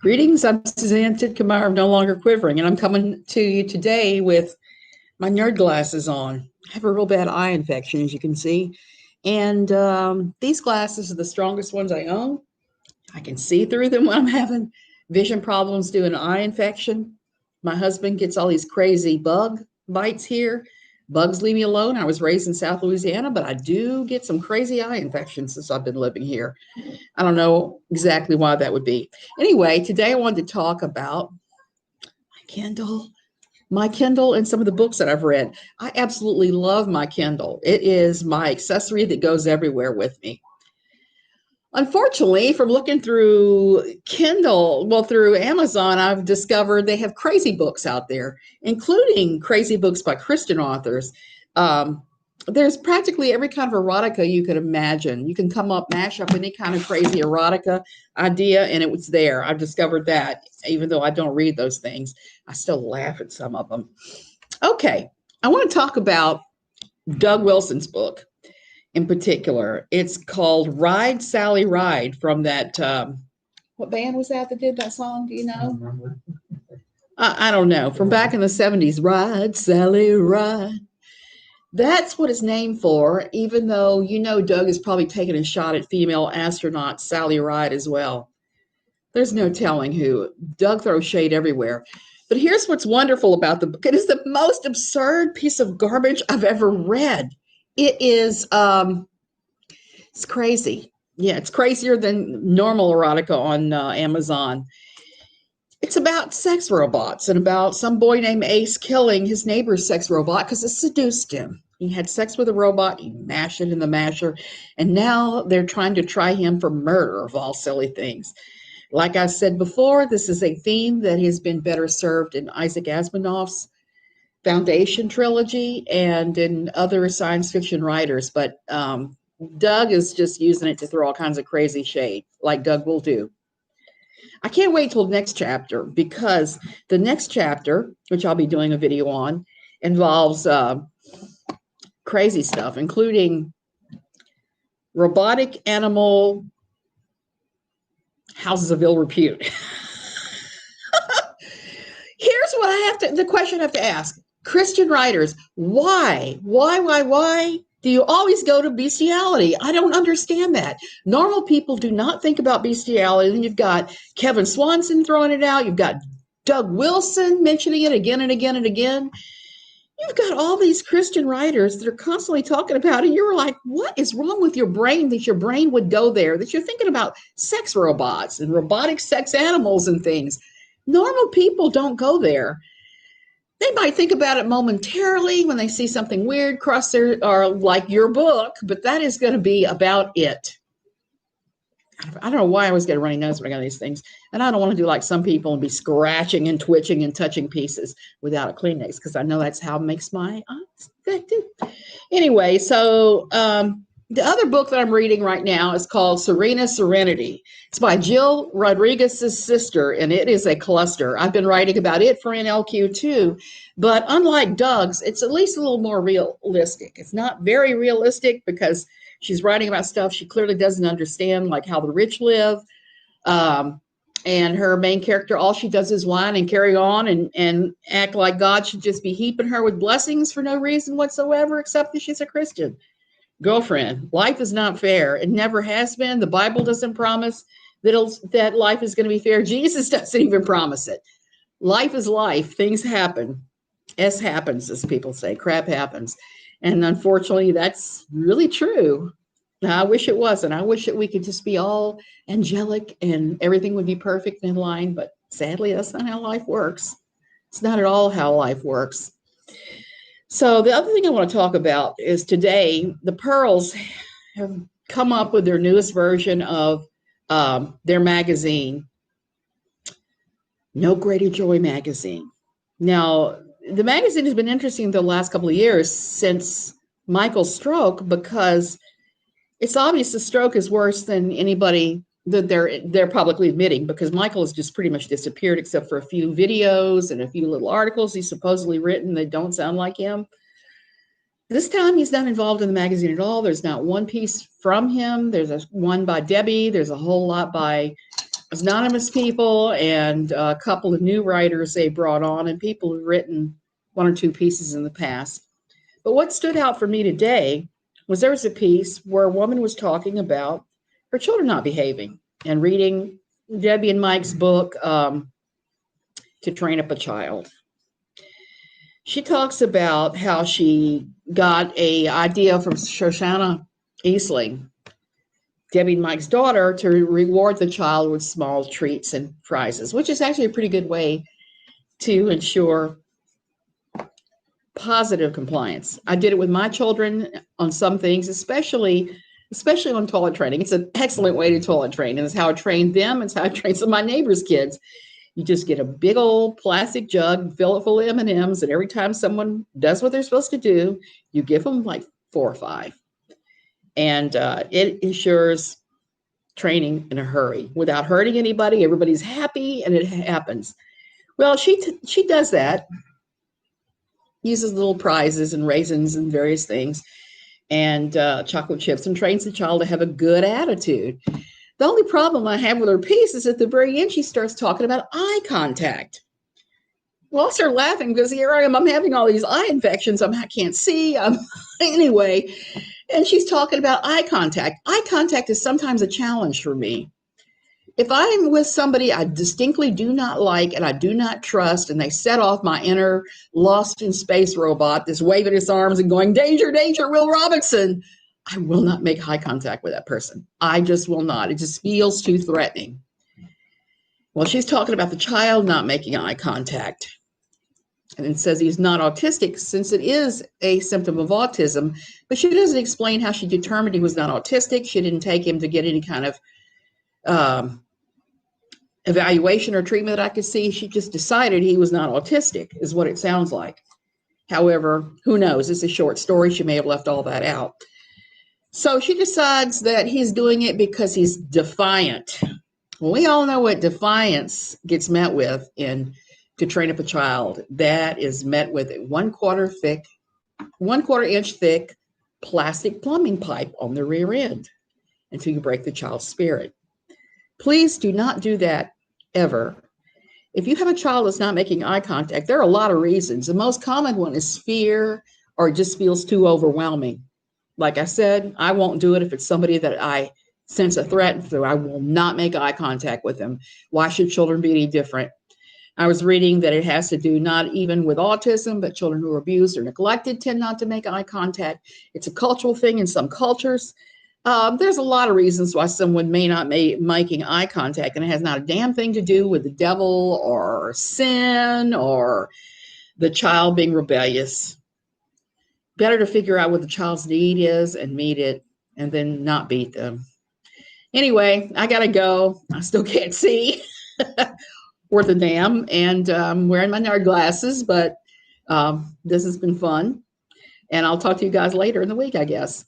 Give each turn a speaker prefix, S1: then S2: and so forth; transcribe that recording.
S1: Greetings, I'm Suzanne Titkemeyer of No Longer Quivering, and I'm coming to you today with my nerd glasses on. I have a real bad eye infection, as you can see, and these glasses are the strongest ones I own. I can see through them when I'm having vision problems due to an eye infection. My husband gets all these crazy bug bites here. Bugs leave me alone. I was raised in South Louisiana, but I do get some crazy eye infections since I've been living here. I don't know exactly why that would be. Anyway, today I wanted to talk about my Kindle, and some of the books that I've read. I absolutely love my Kindle. It is my accessory that goes everywhere with me. Unfortunately, from looking through through Amazon, I've discovered they have crazy books out there, including crazy books by Christian authors. There's practically every kind of erotica you could imagine. You can mash up any kind of crazy erotica idea, and it was there. I've discovered that, even though I don't read those things. I still laugh at some of them. Okay, I want to talk about Doug Wilson's book in particular. It's called Ride, Sally, Ride, from that, what band was that did that song? Do you know? I don't know. From back in the 70s, Ride, Sally, Ride. That's what it's named for, even though Doug is probably taking a shot at female astronaut Sally Ride as well. There's no telling who. Doug throws shade everywhere. But here's what's wonderful about the book. It is the most absurd piece of garbage I've ever read. It is, it's crazy. Yeah, it's crazier than normal erotica on Amazon. It's about sex robots and about some boy named Ace killing his neighbor's sex robot because it seduced him. He had sex with a robot, he mashed it in the masher, and now they're trying to try him for murder of all silly things. Like I said before, this is a theme that has been better served in Isaac Asimov's Foundation trilogy and in other science fiction writers, but Doug is just using it to throw all kinds of crazy shade, like Doug will do. I can't wait till the next chapter, because the next chapter, which I'll be doing a video on, involves crazy stuff, including robotic animal houses of ill repute. Here's what the question I have to ask. Christian writers, why do you always go to bestiality? I don't understand that. Normal people do not think about bestiality. Then you've got Kevin Swanson throwing it out. You've got Doug Wilson mentioning it again and again and again. You've got all these Christian writers that are constantly talking about it. You're like, what is wrong with your brain that your brain would go there, that you're thinking about sex robots and robotic sex animals and things? Normal people don't go there. They might think about it momentarily when they see something weird cross their, or like your book, but that is going to be about it. I don't know why I always get a runny nose when I got these things. And I don't want to do like some people and be scratching and twitching and touching pieces without a Kleenex, because I know that's how it makes my eyes good too. Anyway, so the other book that I'm reading right now is called Serena, Serenity. It's by Jill Rodriguez's sister, and it is a cluster. I've been writing about it for NLQ too, but unlike Doug's, it's at least a little more realistic. It's not very realistic because she's writing about stuff she clearly doesn't understand, like how the rich live. And her main character, all she does is whine and carry on and act like God should just be heaping her with blessings for no reason whatsoever, except that she's a Christian. Girlfriend, life is not fair. It never has been. The Bible doesn't promise that life is going to be fair. Jesus doesn't even promise it. Life is life. Things happen. S happens, as people say. Crap happens. And unfortunately, that's really true. I wish it wasn't. I wish that we could just be all angelic and everything would be perfect and in line. But sadly, that's not how life works. It's not at all how life works. So the other thing I want to talk about is today, the Pearls have come up with their newest version of their magazine, No Greater Joy magazine. Now, the magazine has been interesting the last couple of years since Michael's stroke, because it's obvious the stroke is worse than anybody that they're publicly admitting, because Michael has just pretty much disappeared except for a few videos and a few little articles he's supposedly written that don't sound like him. This time he's not involved in the magazine at all. There's not one piece from him. There's one by Debbie. There's a whole lot by anonymous people and a couple of new writers they brought on, and people who've written one or two pieces in the past. But what stood out for me today was there was a piece where a woman was talking about her children not behaving and reading Debbie and Mike's book, To Train Up a Child. She talks about how she got an idea from Shoshana Eastling, Debbie and Mike's daughter, to reward the child with small treats and prizes, which is actually a pretty good way to ensure positive compliance. I did it with my children on some things, especially on toilet training. It's an excellent way to toilet train, and it's how I trained them. It's how I trained some of my neighbors' kids. You just get a big old plastic jug, fill it full of M&Ms, and every time someone does what they're supposed to do, you give them like 4 or 5. And it ensures training in a hurry without hurting anybody. Everybody's happy, and it happens. Well, she does that, uses little prizes and raisins and various things, and chocolate chips, and trains the child to have a good attitude. The only problem I have with her piece is at the very end, she starts talking about eye contact. Well, I start laughing because here I am, I'm having all these eye infections. I can't see. Anyway, and she's talking about eye contact. Eye contact is sometimes a challenge for me. If I'm with somebody I distinctly do not like and I do not trust, and they set off my inner lost in space robot that's waving its arms and going, danger, danger, Will Robinson, I will not make eye contact with that person. I just will not. It just feels too threatening. Well, she's talking about the child not making eye contact. And it says he's not autistic since it is a symptom of autism, but she doesn't explain how she determined he was not autistic. She didn't take him to get any kind of evaluation or treatment that I could see. She just decided he was not autistic, is what it sounds like. However, who knows? It's a short story. She may have left all that out. So she decides that he's doing it because he's defiant. Well, we all know what defiance gets met with in To Train Up a Child. That is met with a 1/4 inch thick plastic plumbing pipe on the rear end until you break the child's spirit. Please do not do that ever. If you have a child that's not making eye contact, there are a lot of reasons. The most common one is fear, or it just feels too overwhelming. Like I said, I won't do it if it's somebody that I sense a threat through. I will not make eye contact with them. Why should children be any different? I was reading that it has to do not even with autism, but children who are abused or neglected tend not to make eye contact. It's a cultural thing in some cultures. There's a lot of reasons why someone may not be making eye contact, and it has not a damn thing to do with the devil or sin or the child being rebellious. Better to figure out what the child's need is and meet it, and then not beat them. Anyway, I gotta go. I still can't see worth a damn, and I'm wearing my nerd glasses, but this has been fun, and I'll talk to you guys later in the week, I guess.